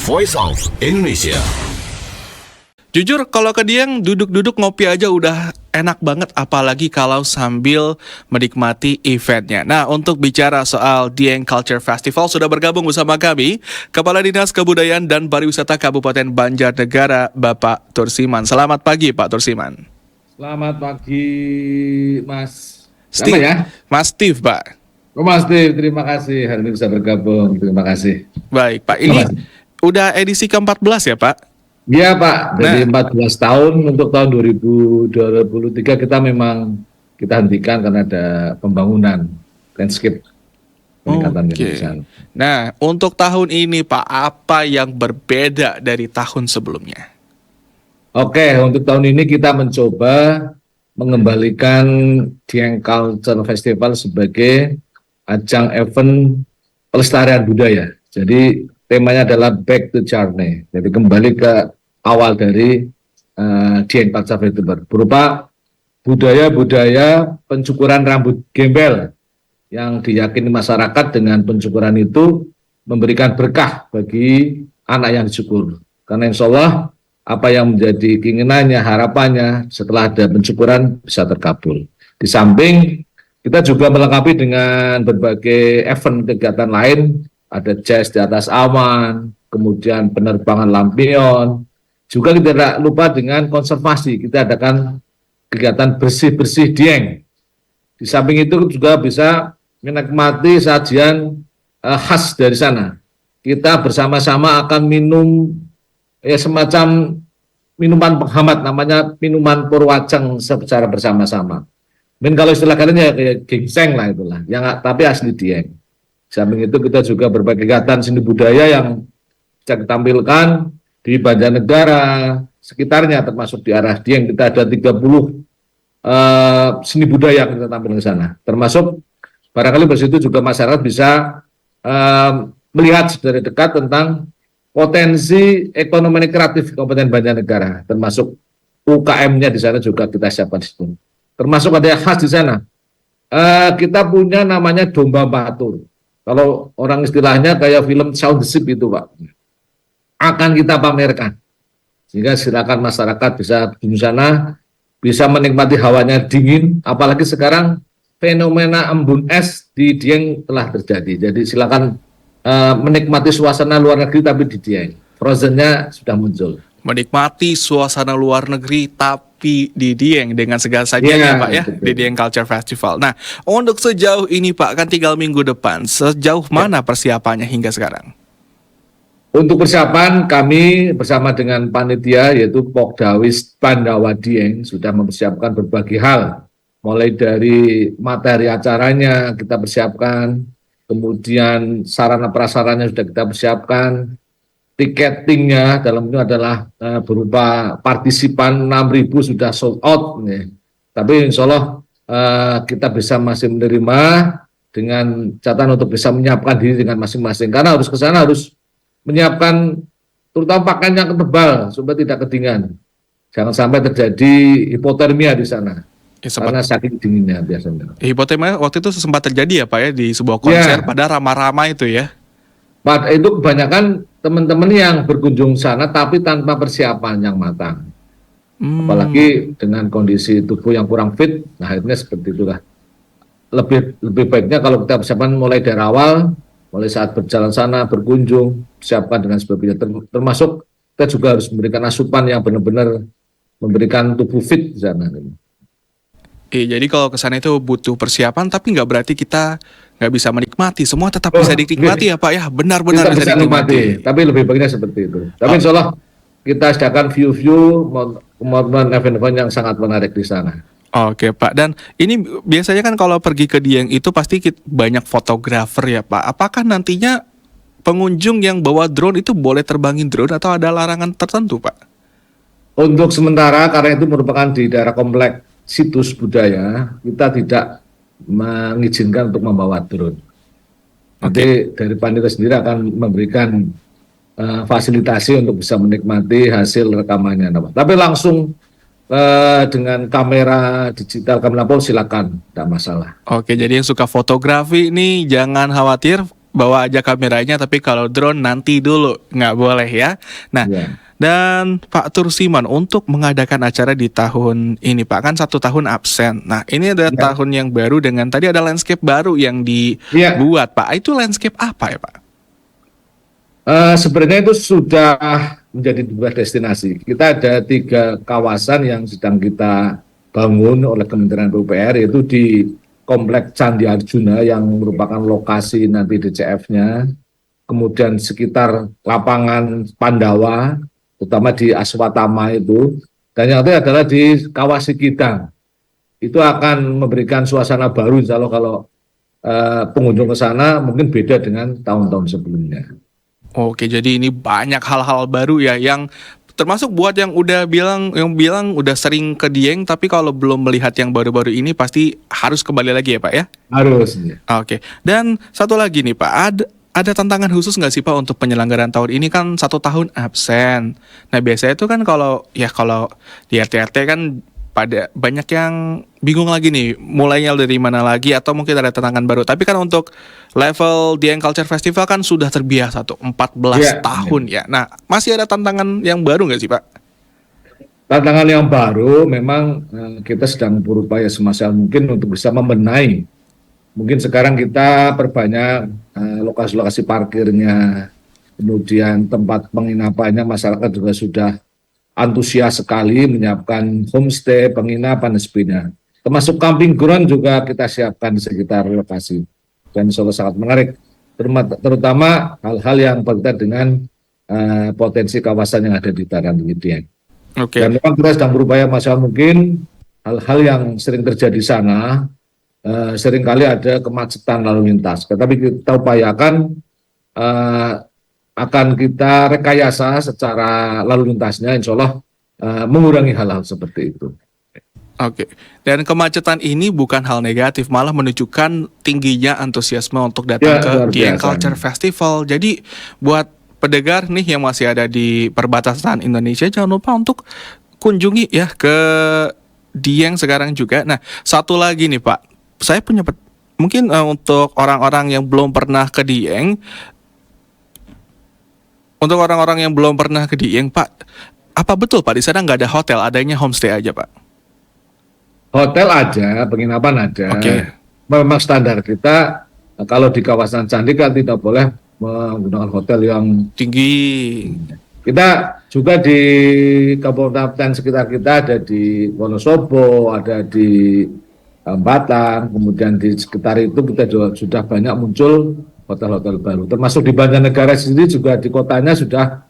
Voice of Indonesia. Jujur kalau ke Dieng duduk-duduk ngopi aja udah enak banget, apalagi kalau sambil menikmati eventnya. Nah, untuk bicara soal Dieng Culture Festival sudah bergabung bersama kami Kepala Dinas Kebudayaan dan Pariwisata Kabupaten Banjarnegara, Bapak Tursiman. Selamat pagi Pak Tursiman. Selamat pagi Mas. Steve, Siapa ya? Mas Steve Pak. Oh Mas Steve, terima kasih hari ini bisa bergabung. Terima kasih. Baik Pak, ini udah edisi ke-14 ya Pak? Iya Pak, jadi 14 tahun untuk tahun 2023 kita hentikan karena ada pembangunan landscape peningkatan di sana. Nah, untuk tahun ini Pak, apa yang berbeda dari tahun sebelumnya? Oke, untuk tahun ini kita mencoba mengembalikan Dieng Culture Festival sebagai ajang event pelestarian budaya. Jadi temanya adalah Back to Journey. Jadi kembali ke awal dari Dieng Culture Festival berupa budaya-budaya pencukuran rambut gembel yang diyakini masyarakat dengan pencukuran itu memberikan berkah bagi anak yang dicukur. Karena insya Allah apa yang menjadi keinginannya, harapannya setelah ada pencukuran bisa terkabul. Di samping kita juga melengkapi dengan berbagai event kegiatan lain, ada jazz di atas awan, kemudian penerbangan lampion. Juga kita tidak lupa dengan konservasi, kita adakan kegiatan bersih-bersih Dieng. Di samping itu juga bisa menikmati sajian khas dari sana. Kita bersama-sama akan minum semacam minuman penghangat, namanya minuman Purwajeng secara bersama-sama. Dan kalau istilah kalian ya kayak gingseng lah itulah, tapi asli Dieng. Di samping itu kita juga berbagai kegiatan seni budaya yang bisa ditampilkan di Banjarnegara sekitarnya, termasuk di arah Dieng kita ada 30 seni budaya yang kita tampilkan di sana. Termasuk barangkali di situ juga masyarakat bisa melihat dari dekat tentang potensi ekonomi kreatif Kabupaten Banjarnegara, termasuk UKM-nya di sana juga kita siapkan di situ. Termasuk ada yang khas di sana. Kita punya namanya domba batur. Kalau orang istilahnya kayak film Sound the Ship itu Pak. Akan kita pamerkan. Sehingga silakan masyarakat bisa di sana, bisa menikmati hawanya dingin, apalagi sekarang fenomena embun es di Dieng telah terjadi. Jadi silakan menikmati suasana luar negeri tapi di Dieng. Frozen-nya sudah muncul. Menikmati suasana luar negeri tapi di Dieng dengan segala sajanya Pak ya, betul. Di Dieng Culture Festival. Nah, untuk sejauh ini Pak, kan tinggal minggu depan, sejauh mana persiapannya hingga sekarang? Untuk persiapan kami bersama dengan panitia yaitu Pokdawis Pandawa Dieng sudah mempersiapkan berbagai hal. Mulai dari materi acaranya kita persiapkan, kemudian sarana prasaranya sudah kita persiapkan, tiketingnya dalam itu adalah berupa partisipan 6.000 sudah sold out. Tapi insya Allah kita bisa masih menerima dengan catatan untuk bisa menyiapkan diri dengan masing-masing. Karena harus ke sana harus menyiapkan terutama pakaian yang tebal supaya tidak kedinginan. Jangan sampai terjadi hipotermia di sana. Karena saking dinginnya biasanya. Hipotermia waktu itu sempat terjadi ya Pak ya di sebuah konser pada ramah-ramah itu ya. Pada itu kebanyakan teman-teman yang berkunjung sana tapi tanpa persiapan yang matang. Apalagi dengan kondisi tubuh yang kurang fit, nah akhirnya seperti itulah. Lebih baiknya kalau kita persiapan mulai dari awal, mulai saat berjalan sana, berkunjung, siapkan dengan sebagainya. Termasuk kita juga harus memberikan asupan yang benar-benar memberikan tubuh fit di sana. Jadi kalau ke sana itu butuh persiapan, tapi nggak berarti kita nggak bisa menikmati. Semua tetap bisa dinikmati ya Pak ya, benar-benar bisa dinikmati. Tapi lebih baiknya seperti itu. Tapi insya Allah kita sediakan view-view maupun event-event yang sangat menarik di sana. Oke Pak, dan ini biasanya kan kalau pergi ke Dieng itu pasti banyak fotografer ya Pak. Apakah nantinya pengunjung yang bawa drone itu boleh terbangin drone atau ada larangan tertentu Pak? Untuk sementara karena itu merupakan di daerah kompleks situs budaya, kita tidak mengizinkan untuk membawa drone. Nanti dari panitia sendiri akan memberikan fasilitasi untuk bisa menikmati hasil rekamannya. Tapi langsung dengan kamera digital, kamera pun silakan, tidak masalah. Oke, jadi yang suka fotografi ini jangan khawatir, bawa aja kameranya, tapi kalau drone nanti dulu, nggak boleh ya. Nah, Ya. dan Pak Tursiman untuk mengadakan acara di tahun ini Pak, kan 1 tahun absen. Nah, ini ada Ya. tahun yang baru dengan tadi ada landscape baru yang Ya. dibuat Pak. Itu landscape apa ya Pak? Sebenarnya itu sudah menjadi sebuah destinasi. Kita ada 3 kawasan yang sedang kita bangun oleh Kementerian PUPR, yaitu di Komplek Candi Arjuna yang merupakan lokasi nanti DCF-nya, kemudian sekitar lapangan Pandawa, terutama di Aswatama itu, dan yang ketiga adalah di Kawasikidang. Itu akan memberikan suasana baru, insya Allah kalau pengunjung ke sana mungkin beda dengan tahun-tahun sebelumnya. Oke, jadi ini banyak hal-hal baru ya yang termasuk buat yang bilang udah sering ke Dieng tapi kalau belum melihat yang baru-baru ini pasti harus kembali lagi ya Pak ya. Harus. Ya. Oke. Dan satu lagi nih Pak, ada tantangan khusus nggak sih Pak untuk penyelenggaraan tahun ini kan 1 tahun absen. Nah biasanya itu kan kalau di RT-RT kan pada banyak yang bingung lagi nih mulainya dari mana lagi atau mungkin ada tantangan baru. Tapi kan untuk level Dieng Culture Festival kan sudah terbiasa tuh 14 Ya. tahun ya. Nah masih ada tantangan yang baru nggak sih Pak? Tantangan yang baru memang kita sedang berupaya semaksimal mungkin untuk bisa membenahi. Mungkin sekarang kita perbanyak lokasi-lokasi parkirnya, kemudian tempat penginapannya, masyarakat juga sudah antusias sekali menyiapkan homestay, penginapan, dan sebagainya. Termasuk camping ground juga kita siapkan di sekitar lokasi. Dan insya Allah sangat menarik, terutama hal-hal yang berkaitan dengan potensi kawasan yang ada di Taran Dieng. Oke. Dan memang kita sedang berupaya maksimal mungkin hal-hal yang sering terjadi di sana, seringkali ada kemacetan lalu lintas. Tetapi kita upayakan akan kita rekayasa secara lalu lintasnya, insya Allah mengurangi hal-hal seperti itu. Oke, dan kemacetan ini bukan hal negatif, malah menunjukkan tingginya antusiasme untuk datang Ya, ke luar Dieng biasa. Culture Festival. Jadi buat pendengar nih yang masih ada di perbatasan Indonesia, jangan lupa untuk kunjungi ya ke Dieng sekarang juga. Nah, satu lagi nih Pak, saya punya mungkin untuk orang-orang yang belum pernah ke Dieng, Pak, apa betul Pak di sana nggak ada hotel, adanya homestay aja Pak? Hotel aja, penginapan ada. Oke. Memang standar kita kalau di kawasan candi kan tidak boleh menggunakan hotel yang Tinggi. kita juga di kabupaten sekitar kita ada di Wonosobo, ada di Batang, kemudian di sekitar itu kita juga sudah banyak muncul hotel-hotel baru. Termasuk di Banjarnegara sendiri juga di kotanya sudah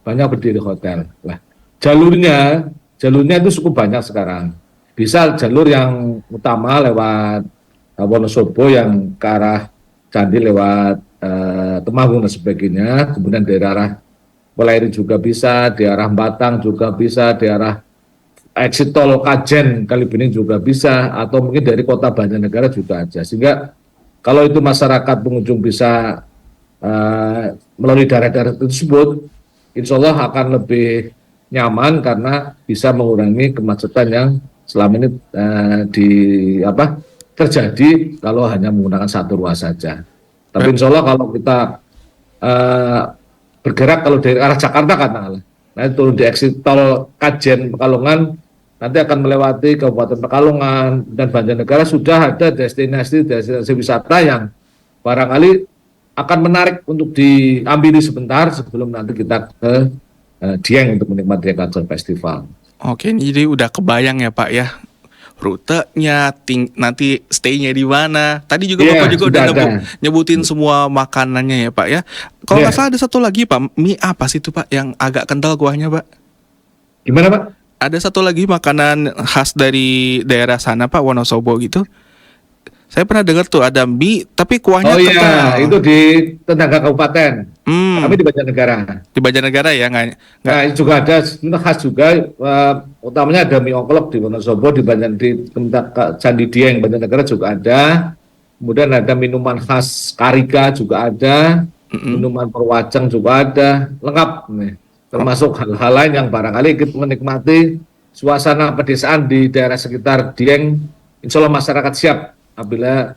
banyak berdiri hotel. Nah, jalurnya itu cukup banyak sekarang. Bisa jalur yang utama lewat Wonosobo yang ke arah Candi lewat Temanggung dan sebagainya, kemudian dari arah Polairi juga bisa, di arah Batang juga bisa, di arah exit tol Kajen Kalibening juga bisa, atau mungkin dari kota Banjarnegara juga ada. Sehingga kalau itu masyarakat pengunjung bisa melalui daerah-daerah tersebut, insya Allah akan lebih nyaman karena bisa mengurangi kemacetan yang selama ini terjadi kalau hanya menggunakan satu ruas saja. Tapi insya Allah kalau kita bergerak kalau dari arah Jakarta katakanlah, nanti turun di exit tol Kajen Pekalongan, nanti akan melewati Kabupaten Pekalongan dan Banjarnegara sudah ada destinasi wisata yang barangkali akan menarik untuk diambil sebentar sebelum nanti kita ke Dieng untuk menikmati Culture Festival. Oke, ini jadi udah kebayang ya Pak ya, rutenya, nanti stay-nya di mana. Tadi juga Iya, Bapak juga sudah udah ada. nyebutin semua makanannya ya Pak ya. Kalau Iya. nggak salah ada satu lagi Pak, mie apa sih itu Pak yang agak kental kuahnya Pak? Gimana Pak? Ada satu lagi makanan khas dari daerah sana Pak, Wonosobo gitu. Saya pernah dengar tuh ada mie tapi kuahnya Oh kental. iya, itu di Tetangga Kabupaten. Kami di Banjarnegara. Di Banjarnegara ya nggak? Nah, itu juga ada khas juga, utamanya ada mie ongklok di Wonosobo, di Candi Dieng Banjarnegara juga ada. Kemudian ada minuman khas Karika juga ada, minuman perwacang juga ada, lengkap nih. Termasuk hal-hal lain yang barangkali ikut menikmati suasana pedesaan di daerah sekitar Dieng. Insya Allah masyarakat siap apabila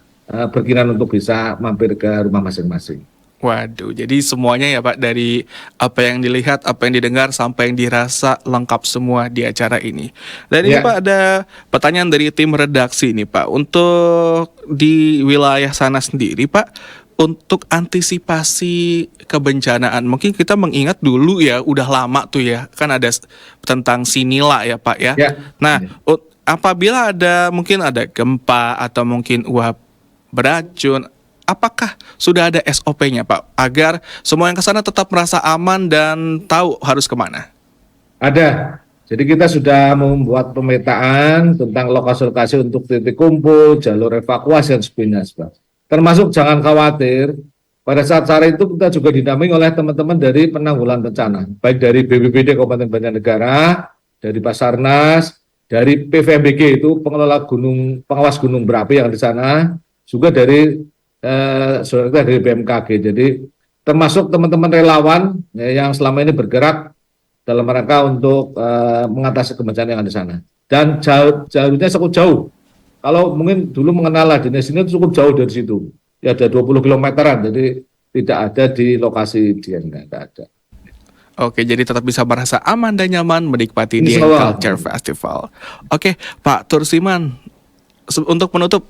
berkenan untuk bisa mampir ke rumah masing-masing. Waduh, jadi semuanya ya Pak, dari apa yang dilihat, apa yang didengar, sampai yang dirasa lengkap semua di acara ini. Dan ini Ya, Pak, ada pertanyaan dari tim redaksi nih Pak. Untuk di wilayah sana sendiri Pak, untuk antisipasi kebencanaan, mungkin kita mengingat dulu ya, udah lama tuh ya, kan ada tentang Sinila ya Pak ya. ya. Nah, apabila mungkin ada gempa atau mungkin uap beracun, apakah sudah ada SOP-nya Pak agar semua yang ke sana tetap merasa aman dan tahu harus kemana? Ada. Jadi kita sudah membuat pemetaan tentang lokasi-lokasi untuk titik kumpul, jalur evakuasi dan sebagainya. Termasuk jangan khawatir, pada saat itu kita juga didampingi oleh teman-teman dari penanggulangan bencana, baik dari BPBD Kabupaten Banjarnegara, dari Basarnas, dari PVMBG itu pengawas gunung berapi yang di sana, juga dari saudara kita dari BMKG. Jadi termasuk teman-teman relawan ya, yang selama ini bergerak dalam rangka untuk mengatasi kebencanaan yang ada di sana. Dan jalurnya cukup jauh. Kalau mungkin dulu mengenal dinas ini cukup jauh dari situ. Ya ada 20 kilometeran, jadi tidak ada di lokasi dia, tidak ada. Oke, jadi tetap bisa merasa aman dan nyaman menikmati Insya Dieng Allah. Culture Festival. Oke, Pak Tursiman, untuk menutup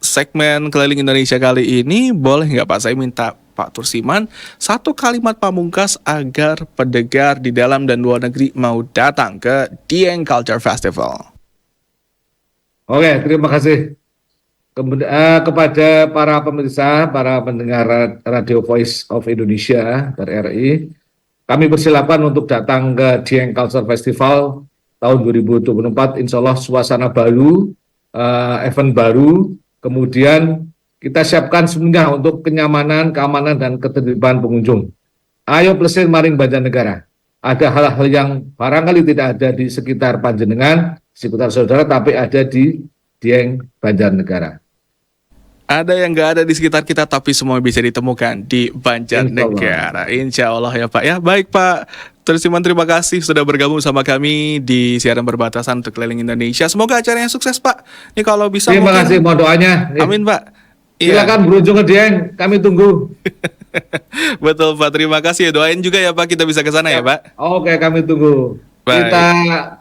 segmen keliling Indonesia kali ini, boleh nggak Pak, saya minta Pak Tursiman satu kalimat pamungkas agar pendengar di dalam dan luar negeri mau datang ke Dieng Culture Festival. Oke, terima kasih. Kepada para pemirsa, para pendengar Radio Voice of Indonesia dari RI, kami persilakan untuk datang ke Dieng Culture Festival tahun 2024. Insya Allah suasana baru, event baru, kemudian kita siapkan semuanya untuk kenyamanan, keamanan, dan ketertiban pengunjung. Ayo plesir maring Banjarnegara. Ada hal-hal yang barangkali tidak ada di sekitar panjenengan, sekitar saudara, tapi ada di Dieng Banjarnegara. Ada yang nggak ada di sekitar kita, tapi semua bisa ditemukan di Banjarnegara. Insya Allah ya Pak ya. Baik Pak Tursiman, terima kasih sudah bergabung sama kami di siaran berbatasan untuk keliling Indonesia. Semoga acaranya sukses Pak. Ini kalau bisa Terima mungkin. kasih, mohon doanya. Amin Pak. Silakan berunjung ke Dieng, kami tunggu. Betul Pak, terima kasih ya. Doain juga ya Pak kita bisa ke sana ya Pak. Oke, kami tunggu. Baik. Kita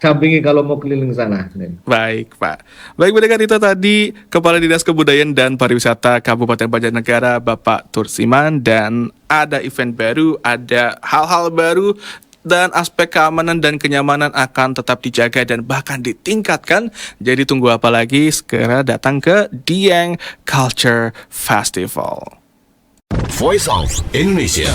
dampingi kalau mau keliling sana. Baik Pak. Baik, mendengar itu tadi Kepala Dinas Kebudayaan dan Pariwisata Kabupaten Banjarnegara Bapak Tursiman, dan ada event baru, ada hal-hal baru, dan aspek keamanan dan kenyamanan akan tetap dijaga dan bahkan ditingkatkan. Jadi tunggu apa lagi, segera datang ke Dieng Culture Festival. Voice of Indonesia.